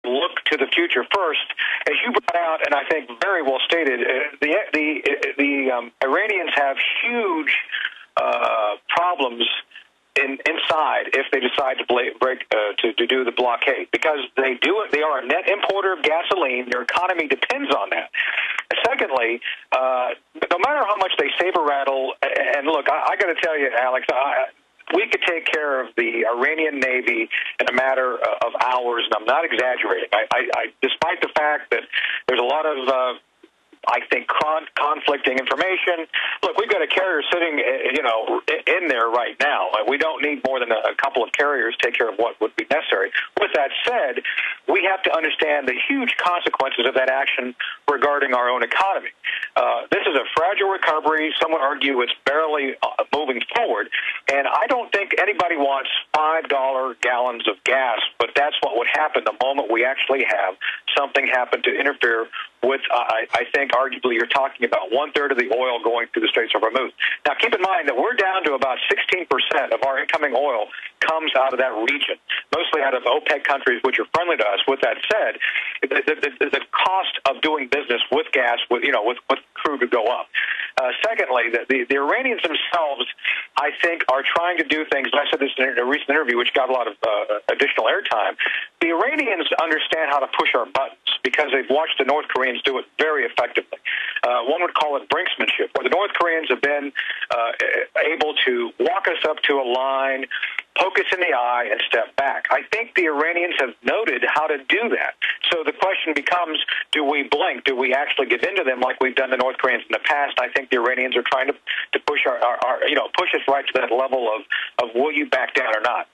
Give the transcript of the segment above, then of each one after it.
look to the future first. As you brought out, and I think very well stated, the Iranians have huge problems inside if they decide to to do the blockade, because they are a net importer of gasoline. Their economy depends on that. Secondly, no matter how much they saber rattle, and look, I got to tell you, Alex, we could take care of the Iranian Navy in a matter of hours, and I'm not exaggerating. Despite the fact that there's a lot of I think conflicting information. Look, we've got a carrier sitting, in there right now. We don't need more than a couple of carriers to take care of what would be necessary. With that said, we have to understand the huge consequences of that action regarding our own economy. This is a fragile recovery. Some would argue it's barely moving forward, and I don't think anybody wants $5 gallons of gas, but that's what would happen the moment we actually have something happen to interfere with, I think, arguably, you're talking about 1/3 of the oil going through the Straits of Hormuz. Now, keep in mind that we're down to about 16% of our incoming oil comes out of that region, mostly out of OPEC countries, which are friendly to us. With that said, the cost of doing business with gas, with crude, would go up. Secondly, the Iranians themselves, I think, are trying to do things, and I said this in a recent interview, which got a lot of additional airtime. The Iranians understand how to push our buttons because they've watched the North Koreans do it very effectively. One would call it brinksmanship, where the North Koreans have been able to walk us up to a line, poke us in the eye, and step back. I think the Iranians have noted how to do that. So the question becomes, do we blink? Do we actually give in to them like we've done the North Koreans in the past? I think the Iranians are trying to push push us right to that level of will you back down or not.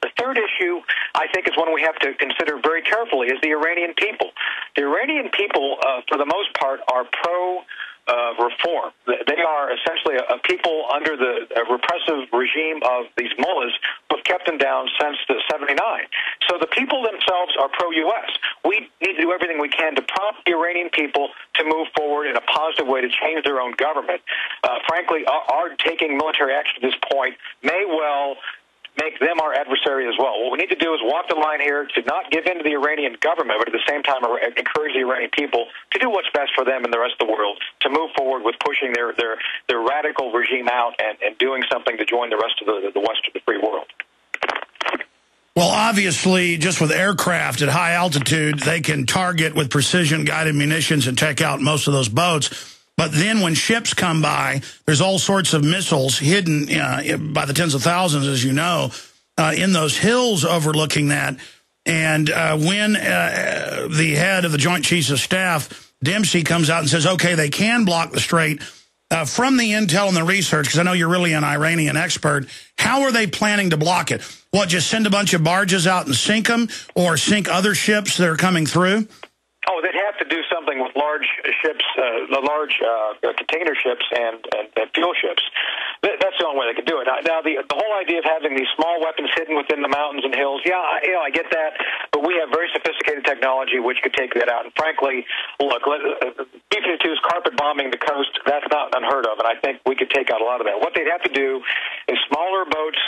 The third issue, I think, is one we have to consider very carefully, is the Iranian people. The Iranian people, for the most part, are pro-reform. They are essentially a people under the repressive regime of these mullahs who have kept them down since the 79. So the people themselves are pro-U.S. We need to do everything we can to prompt the Iranian people to move forward in a positive way to change their own government. Frankly, our taking military action at this point may well make them our adversary as well. What we need to do is walk the line here to not give in to the Iranian government, but at the same time encourage the Iranian people to do what's best for them and the rest of the world, to move forward with pushing their radical regime out and doing something to join the rest of the West of the free world. Well, obviously, just with aircraft at high altitude, they can target with precision-guided munitions and take out most of those boats. But then when ships come by, there's all sorts of missiles hidden by the tens of thousands, as you know, in those hills overlooking that. And when the head of the Joint Chiefs of Staff, Dempsey, comes out and says, okay, they can block the strait, from the intel and the research, because I know you're really an Iranian expert, how are they planning to block it? What, just send a bunch of barges out and sink them, or sink other ships that are coming through? Oh, they'd have to do something with large ships, the large container ships and fuel ships. That's the only way they could do it. Now the whole idea of having these small weapons hidden within the mountains and hills, I get that, but we have very sophisticated technology which could take that out. And frankly, look, B-52s carpet bombing the coast, that's not unheard of, and I think we could take out a lot of that. What they'd have to do is smaller boats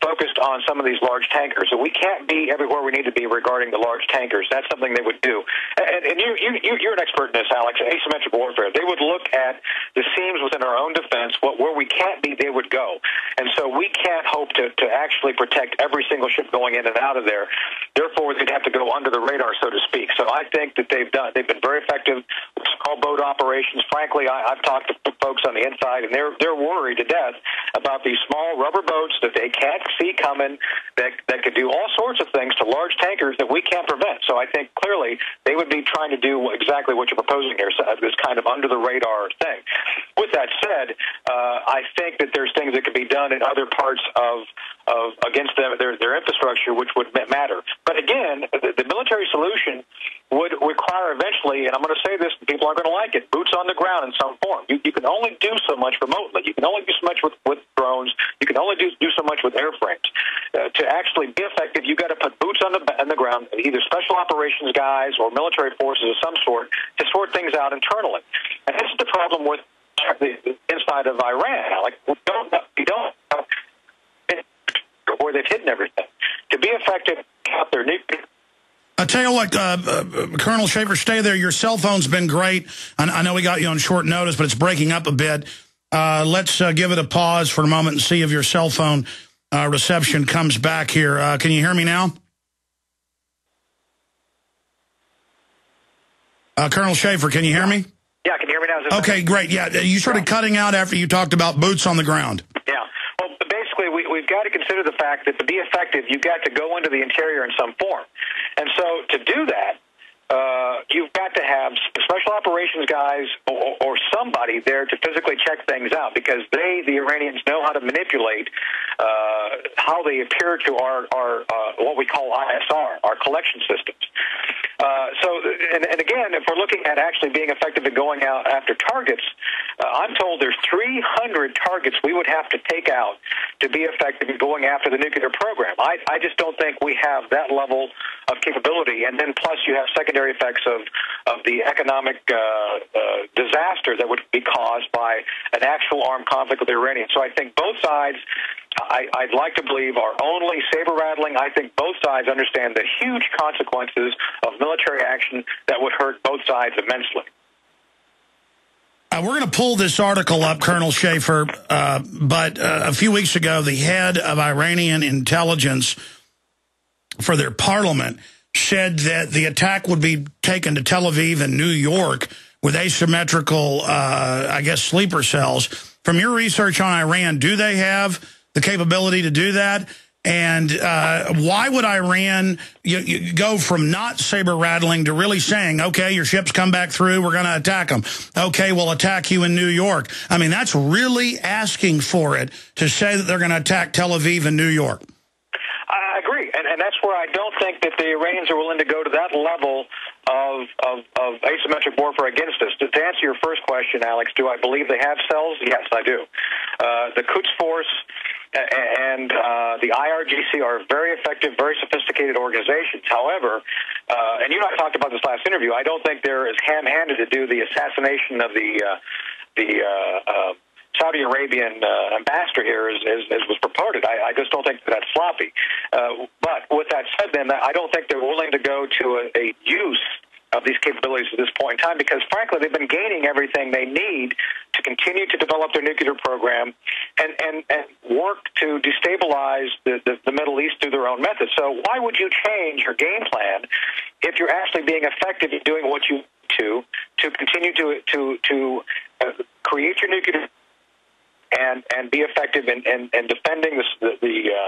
focused on some of these large tankers. So we can't be everywhere we need to be regarding the large tankers. That's something they would do. And you're an expert in this, Alex, asymmetric warfare. They would look at the seams within our own defense. Where we can't be, they would go. And so we can't hope to actually protect every single ship going in and out of there. Therefore, they'd have to go under the radar, so to speak. So I think that they've been very effective with small boat operations. Frankly, I've talked to folks on the inside, and they're worried to death about these small rubber boats that they can't see coming that could do all sorts of things to large tankers that we can't prevent. So I think clearly they would be trying to do exactly what you're proposing here, so this kind of under-the-radar thing. With that said, I think that there's things that could be done in other parts of against their infrastructure, which would matter. But again, the military solution would require eventually, and I'm going to say this, and people aren't going to like it, boots on the ground in some form. You can only do so much remotely. You can only do so much with drones. You can only do so much with airframes. To actually be effective, you've got to put boots on the ground, either special operations guys or military forces of some sort, to sort things out internally. And this is the problem with the inside of Iran. Like, we don't know where they've hidden everything. To be effective, out their nuclear I tell you what, Colonel Shaffer, stay there. Your cell phone's been great. I know we got you on short notice, but it's breaking up a bit. Let's give it a pause for a moment and see if your cell phone reception comes back here. Can you hear me now? Colonel Shaffer, can you hear me? Yeah, I can hear me now. Okay, great. Yeah, you started cutting out after you talked about boots on the ground. Yeah. Well, basically, we've got to consider the fact that to be effective, you've got to go into the interior in some form. And so to do that, you've got to have special operations guys or somebody there to physically check things out, because the Iranians, know how to manipulate how they appear to our what we call ISR, our collection systems. And again, if we're looking at actually being effective at going out after targets, I'm told there's 300 targets we would have to take out to be effective in going after the nuclear program. I just don't think we have that level of capability. And then plus you have secondary effects of the economic disaster that would be caused by an actual armed conflict with the Iranians. So I think both sides, I'd like to believe, are only saber-rattling. I think both sides understand the huge consequences of military action that would hurt both sides immensely. We're going to pull this article up, Colonel Shaffer, but a few weeks ago, the head of Iranian intelligence for their parliament said that the attack would be taken to Tel Aviv and New York with asymmetrical, I guess, sleeper cells. From your research on Iran, do they have the capability to do that? And why would Iran you go from not saber-rattling to really saying, okay, your ships come back through, we're going to attack them. Okay, we'll attack you in New York. I mean, that's really asking for it to say that they're going to attack Tel Aviv and New York. I agree, and that's where I don't think that the Iranians are willing to go to that level of asymmetric warfare against us. To answer your first question, Alex, do I believe they have cells? Yes, I do. The Quds Force and the IRGC are very effective, very sophisticated organizations. However, and you and I talked about this last interview, I don't think they're as ham-handed to do the assassination of the Saudi Arabian ambassador here as was purported. I just don't think that's sloppy. But with that said, then, I don't think they're willing to go to a use of these capabilities at this point in time, because, frankly, they've been gaining everything they need to continue to develop their nuclear program and work to destabilize the Middle East through their own methods. So why would you change your game plan if you're actually being effective in doing what you need to continue to create your nuclear and be effective in defending the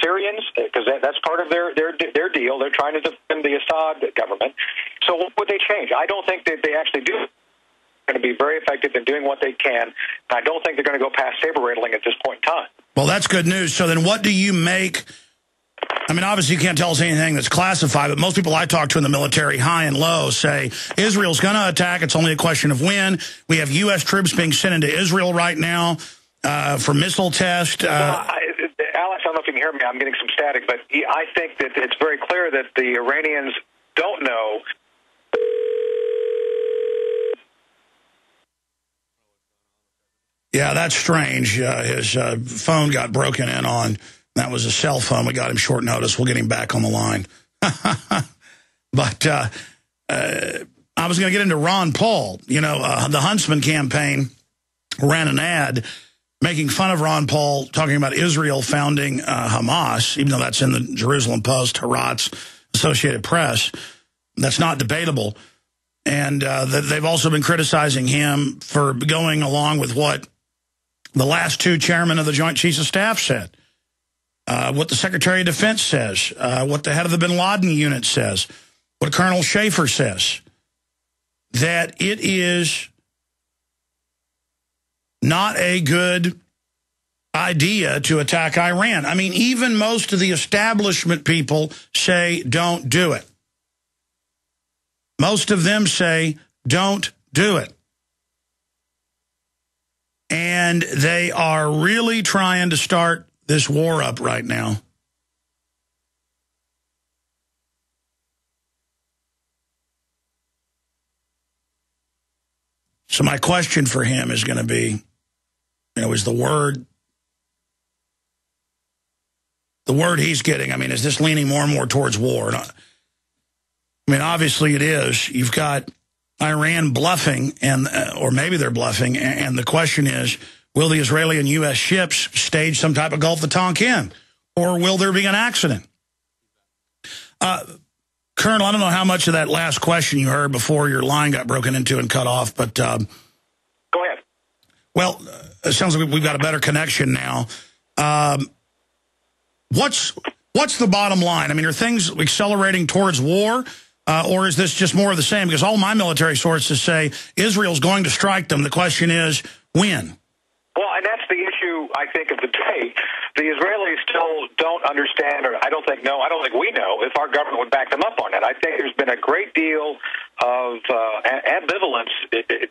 Syrians, because that's part of their deal. They're trying to defend the Assad government. So what would they change? I don't think that they actually do. Going to be very effective in doing what they can. I don't think they're going to go past saber-rattling at this point in time. Well, that's good news. So then what do you make? I mean, obviously you can't tell us anything that's classified, but most people I talk to in the military, high and low, say Israel's going to attack. It's only a question of when. We have U.S. troops being sent into Israel right now for missile tests. Alex, I don't know if you can hear me. I'm getting some static, but I think that it's very clear that the Iranians don't know. Yeah, that's strange. His phone got broken in on. That was a cell phone. We got him short notice. We'll get him back on the line. But I was going to get into Ron Paul. You know, the Huntsman campaign ran an ad making fun of Ron Paul, talking about Israel founding Hamas, even though that's in the Jerusalem Post, Haaretz, Associated Press. That's not debatable. And they've also been criticizing him for going along with what the last two chairmen of the Joint Chiefs of Staff said, what the Secretary of Defense says, what the head of the bin Laden unit says, what Colonel Shaffer says, that it is not a good idea to attack Iran. I mean, even most of the establishment people say don't do it. Most of them say don't do it. And they are really trying to start this war up right now. So my question for him is going to be, you know, is the word the word he's getting? I mean, is this leaning more and more towards war? I mean, obviously it is. You've got Iran bluffing, and or maybe they're bluffing, and the question is, will the Israeli and U.S. ships stage some type of Gulf of Tonkin, or will there be an accident? Colonel, I don't know how much of that last question you heard before your line got broken into and cut off, but... Go ahead. Well, it sounds like we've got a better connection now. What's the bottom line? I mean, are things accelerating towards war, or is this just more of the same? Because all my military sources say Israel's going to strike them. The question is, when? Well, and that's the issue, I think, of the day. The Israelis still don't understand, or I don't think we know if our government would back them up on it. I think there's been a great deal of ambivalence,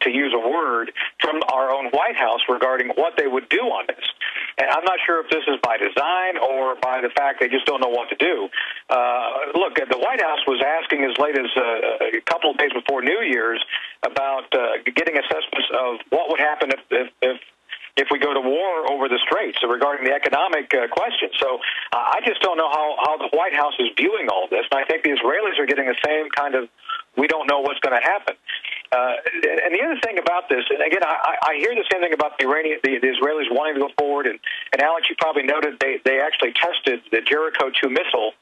to use a word, from our own White House regarding what they would do on this. And I'm not sure if this is by design or by the fact they just don't know what to do. Look, the White House was asking as late as a couple of days before New Year's about getting assessments of what would happen if we go to war over the Straits, regarding the economic question. So I just don't know how the White House is viewing all this. And I think the Israelis are getting the same kind of, we don't know what's going to happen. And the other thing about this, and again, I hear the same thing about the Israelis wanting to go forward. And Alex, you probably noted they actually tested the Jericho 2 missile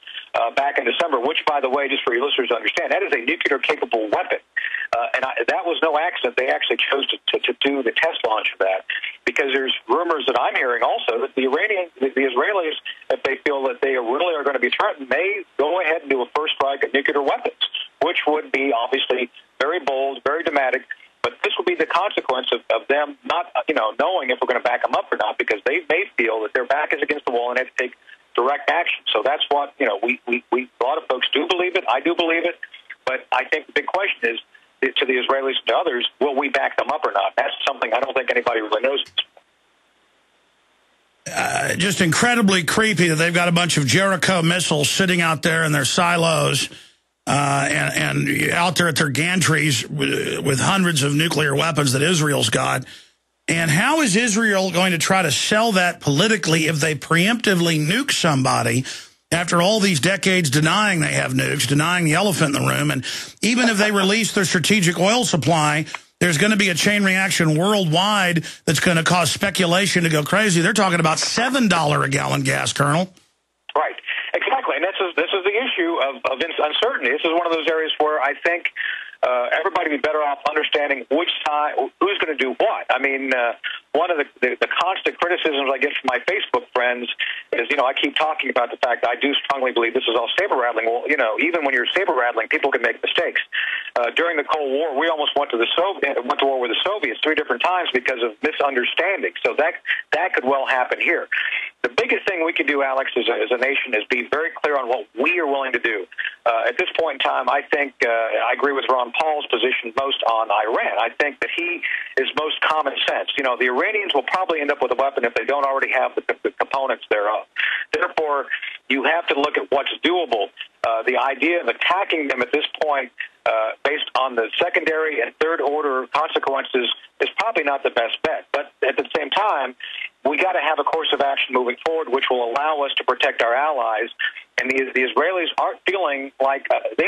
back in December, which, by the way, just for your listeners to understand, that is a nuclear-capable weapon. That was no accident. They actually chose to do the test launch of that, because there's rumors that I'm hearing also that the Israelis, if they feel that they really are going to be threatened, may go ahead and do a first strike at nuclear weapons, which would be obviously very bold, very dramatic. But this will be the consequence of them not, knowing if we're going to back them up or not, because they may feel that their back is against the wall and they have to take direct action. So that's what, we a lot of folks do believe it. I do believe it. But I think the big question is, to the Israelis and to others, will we back them up or not? That's something I don't think anybody really knows. Just incredibly creepy that they've got a bunch of Jericho missiles sitting out there in their silos and out there at their gantries with hundreds of nuclear weapons that Israel's got. And how is Israel going to try to sell that politically if they preemptively nuke somebody after all these decades denying they have nukes, denying the elephant in the room? And even if they release their strategic oil supply, there's going to be a chain reaction worldwide that's going to cause speculation to go crazy. They're talking about $7 a gallon gas, Colonel. Right, exactly. And this is the issue of uncertainty. This is one of those areas where I think everybody would be better off understanding which side, who's going to do what. I mean, one of the constant criticisms I get from my Facebook friends is, I keep talking about the fact that I do strongly believe this is all saber rattling. Well, even when you're saber rattling, people can make mistakes. During the Cold War, we almost went to war with the Soviets 3 different times because of misunderstanding. So that could well happen here. The biggest thing we can do, Alex, as a nation, is be very clear on what we are willing to do. At this point in time, I think I agree with Ron Paul's position most on Iran. I think that he is most common sense. The Iranians will probably end up with a weapon if they don't already have the components thereof. Therefore, you have to look at what's doable. The idea of attacking them at this point, based on the secondary and third order consequences, is probably not the best bet. But at the same time, we got to have a course of action moving forward, which will allow us to protect our allies. And the Israelis aren't feeling like they